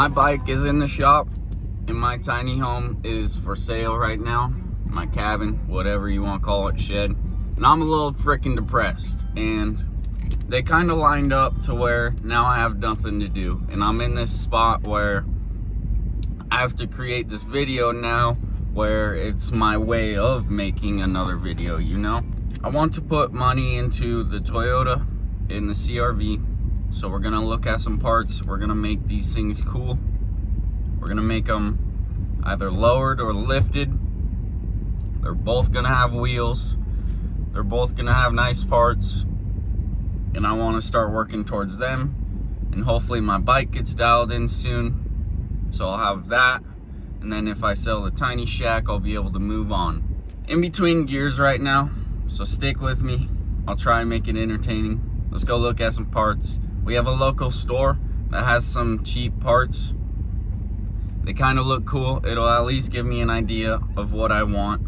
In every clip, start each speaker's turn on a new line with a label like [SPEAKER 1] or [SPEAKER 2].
[SPEAKER 1] My bike is in the shop and my tiny home is for sale right now. My cabin, whatever you want to call it, shed. And I'm a little freaking depressed, and they kind of lined up to where now I have nothing to do, and I'm in this spot where I have to create this video now where it's my way of making another video, you know? I want to put money into the Toyota in the CRV. So we're gonna look at some parts. We're gonna make these things cool. We're gonna make them either lowered or lifted. They're both gonna have wheels. They're both gonna have nice parts. And I wanna start working towards them. And hopefully my bike gets dialed in soon. So I'll have that. And then if I sell the tiny shack, I'll be able to move on. In between gears right now, so stick with me. I'll try and make it entertaining. Let's go look at some parts. We have a local store that has some cheap parts. They kind of look cool. It'll at least give me an idea of what I want.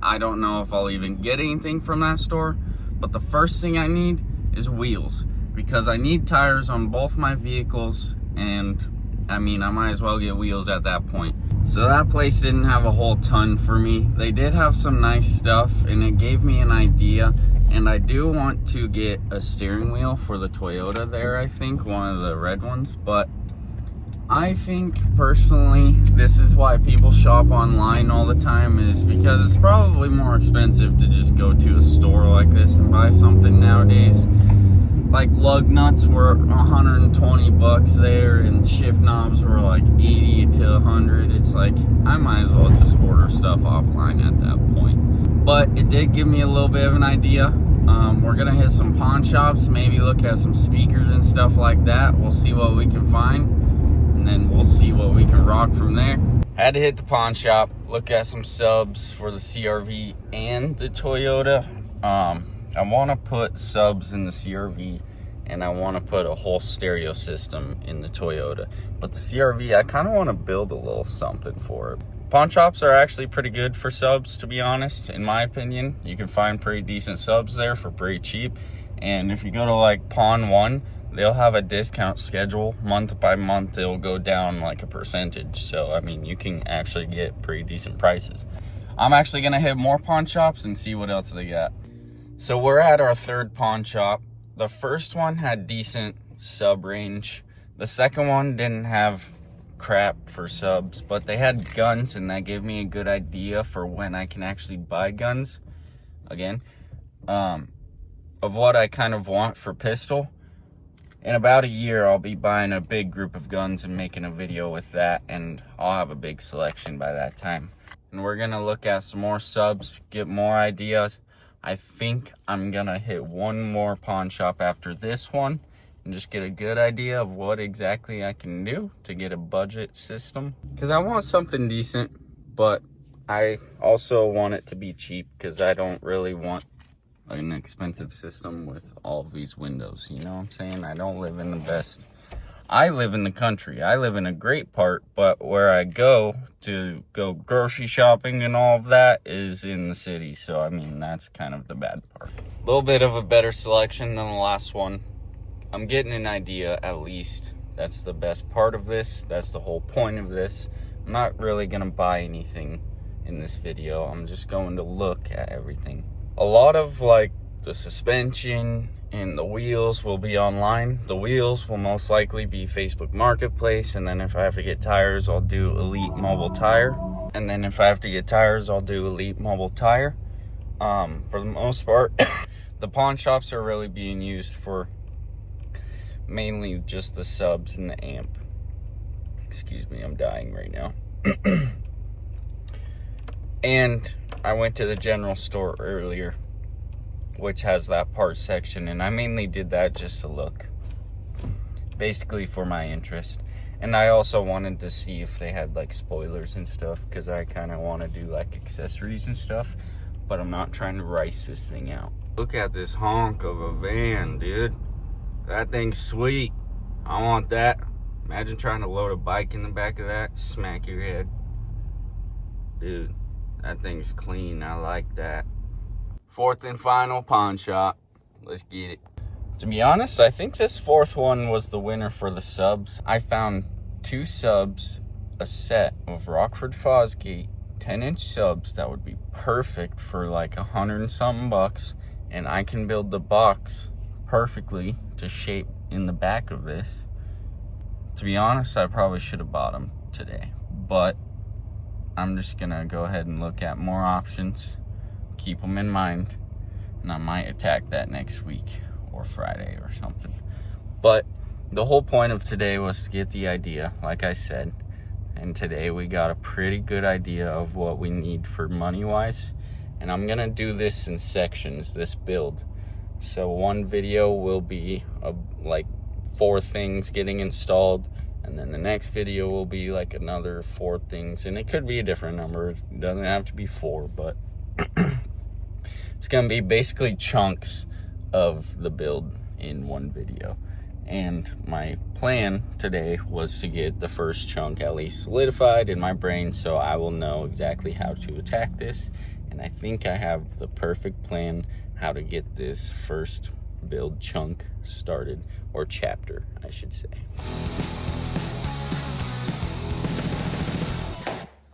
[SPEAKER 1] I don't know if I'll even get anything from that store, but the first thing I need is wheels, because I need tires on both my vehicles, and I mean, I might as well get wheels at that point. So that place didn't have a whole ton for me. They did have some nice stuff, and it gave me an idea. And I do want to get a steering wheel for the Toyota there, I think, one of the red ones. But I think, personally, this is why people shop online all the time, is because it's probably more expensive to just go to a store like this and buy something nowadays. Like lug nuts were 120 bucks there, and shift knobs were like 80 to 100. It's like, I might as well just order stuff offline at that point. But it did give me a little bit of an idea. We're gonna hit some pawn shops, maybe look at some speakers and stuff like that. We'll see what we can find, and then we'll see what we can rock from there. Had to hit the pawn shop, look at some subs for the CRV and the Toyota. I want to put subs in the CRV, and I want to put a whole stereo system in the Toyota. But the CRV, I kind of want to build a little something for it. Pawn shops are actually pretty good for subs, to be honest, in my opinion. You can find pretty decent subs there for pretty cheap. And if you go to like Pawn One, they'll have a discount schedule. Month by month, it'll go down like a percentage. So, I mean, you can actually get pretty decent prices. I'm actually going to hit more pawn shops and see what else they got. So we're at our third pawn shop. The first one had decent sub range. The second one didn't have crap for subs, but they had guns, and that gave me a good idea for when I can actually buy guns again, of what I kind of want for pistol. In about a year, I'll be buying a big group of guns and making a video with that, and I'll have a big selection by that time. And we're gonna look at some more subs, get more ideas. I think I'm gonna hit one more pawn shop after this one and just get a good idea of what exactly I can do to get a budget system. Because I want something decent, but I also want it to be cheap, because I don't really want an expensive system with all of these windows. You know what I'm saying? I don't live in the best. I live in the country. I live in a great part, but where I go to go grocery shopping and all of that is in the city. So, I mean, that's kind of the bad part. A little bit of a better selection than the last one. I'm getting an idea, at least. That's the best part of this. That's the whole point of this. I'm not really going to buy anything in this video. I'm just going to look at everything. A lot of, like, the suspension and the wheels will be online. The wheels will most likely be Facebook Marketplace, and then if I have to get tires, I'll do Elite Mobile Tire. And then if I have to get tires, I'll do Elite Mobile Tire. For the most part, the pawn shops are really being used for mainly just the subs and the amp. Excuse me, I'm dying right now. And I went to the general store earlier, which has that part section, and I mainly did that just to look, basically for my interest. And I also wanted to see if they had like spoilers and stuff, because I kind of want to do like accessories and stuff, but I'm not trying to rice this thing out. Look at this honk of a van, dude. That thing's sweet. I want that. Imagine trying to load a bike in the back of that, smack your head. Dude, that thing's clean. I like that. Fourth and final pawn shop. Let's get it. To be honest, I think this fourth one was the winner for the subs. I found 2 subs, a set of Rockford Fosgate 10-inch subs that would be perfect for like $100 and something bucks, and I can build the box perfectly to shape in the back of this. To be honest, I probably should have bought them today, but I'm just gonna go ahead and look at more options, keep them in mind, and I might attack that next week or Friday or something. But the whole point of today was to get the idea, like I said, and today we got a pretty good idea of what we need for money-wise, and I'm gonna do this in sections, this build. So one video will be like 4 things getting installed, and then the next video will be like another 4 things, and it could be a different number. It doesn't have to be 4, but it's gonna be basically chunks of the build in one video. And my plan today was to get the first chunk at least solidified in my brain, so I will know exactly how to attack this. And I think I have the perfect plan how to get this first build chunk started, or chapter, I should say.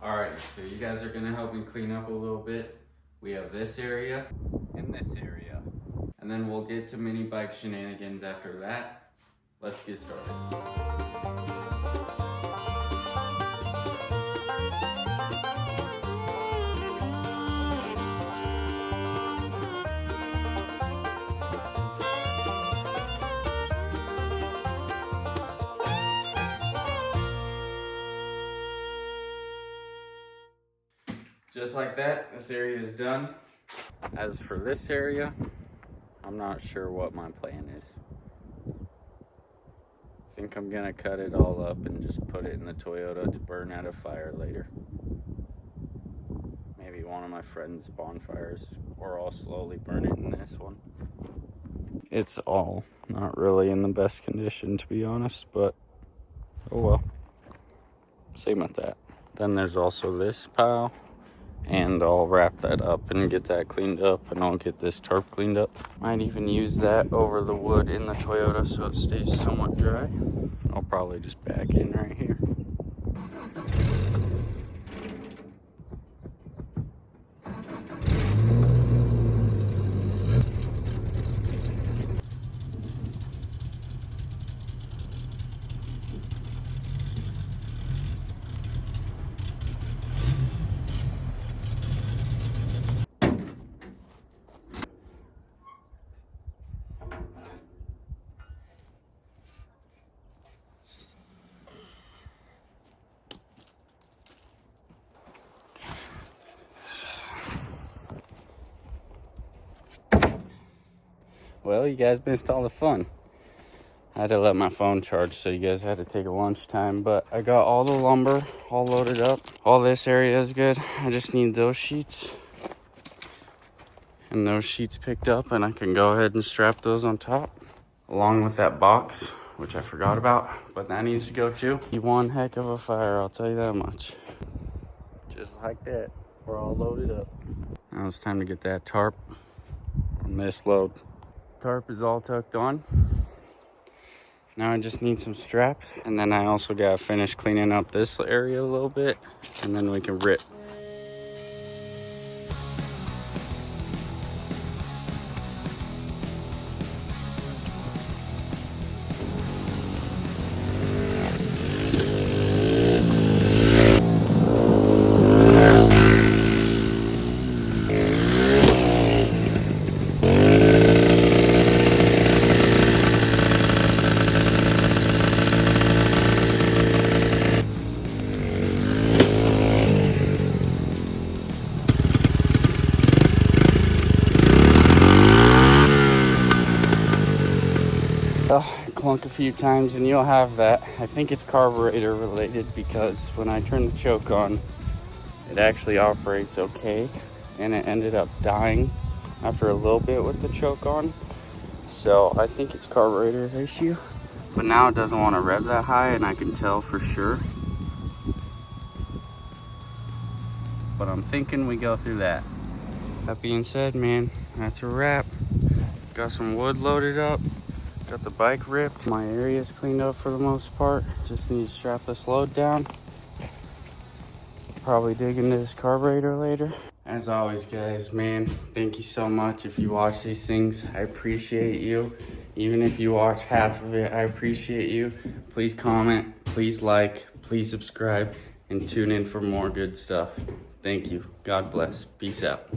[SPEAKER 1] Alright, so you guys are gonna help me clean up a little bit. We have this area and this area, and then we'll get to mini bike shenanigans after that. Let's get started. Just like that, this area is done. As for this area, I'm not sure what my plan is. I think I'm gonna cut it all up and just put it in the Toyota to burn at a fire later. Maybe one of my friend's bonfires, or I'll slowly burn it in this one. It's all not really in the best condition, to be honest, but oh well. Same with that. Then there's also this pile, and I'll wrap that up and get that cleaned up, and I'll get this tarp cleaned up. Might even use that over the wood in the Toyota so it stays somewhat dry. I'll probably just back in right here. Well, you guys missed all the fun. I had to let my phone charge, so you guys had to take a lunchtime, but I got all the lumber all loaded up. All this area is good. I just need those sheets and those sheets picked up, and I can go ahead and strap those on top, along with that box, which I forgot about, but that needs to go too. You one heck of a fire, I'll tell you that much. Just like that, we're all loaded up. Now it's time to get that tarp on this load. Tarp is all tucked on. Now I just need some straps, and then I also gotta finish cleaning up this area a little bit, and then we can rip. Clunk a few times and you'll have that. I think it's carburetor related, because when I turn the choke on, it actually operates okay, and it ended up dying after a little bit with the choke on. So I think it's carburetor issue. But now it doesn't want to rev that high, and I can tell for sure. But I'm thinking we go through that. That being said, man, that's a wrap. Got some wood loaded up. Got the bike ripped. My area's cleaned up for the most part. Just need to strap this load down. Probably dig into this carburetor later. As always, guys, man, thank you so much. If you watch these things, I appreciate you. Even if you watch half of it, I appreciate you. Please comment, please like, please subscribe, and tune in for more good stuff. Thank you. God bless. Peace out.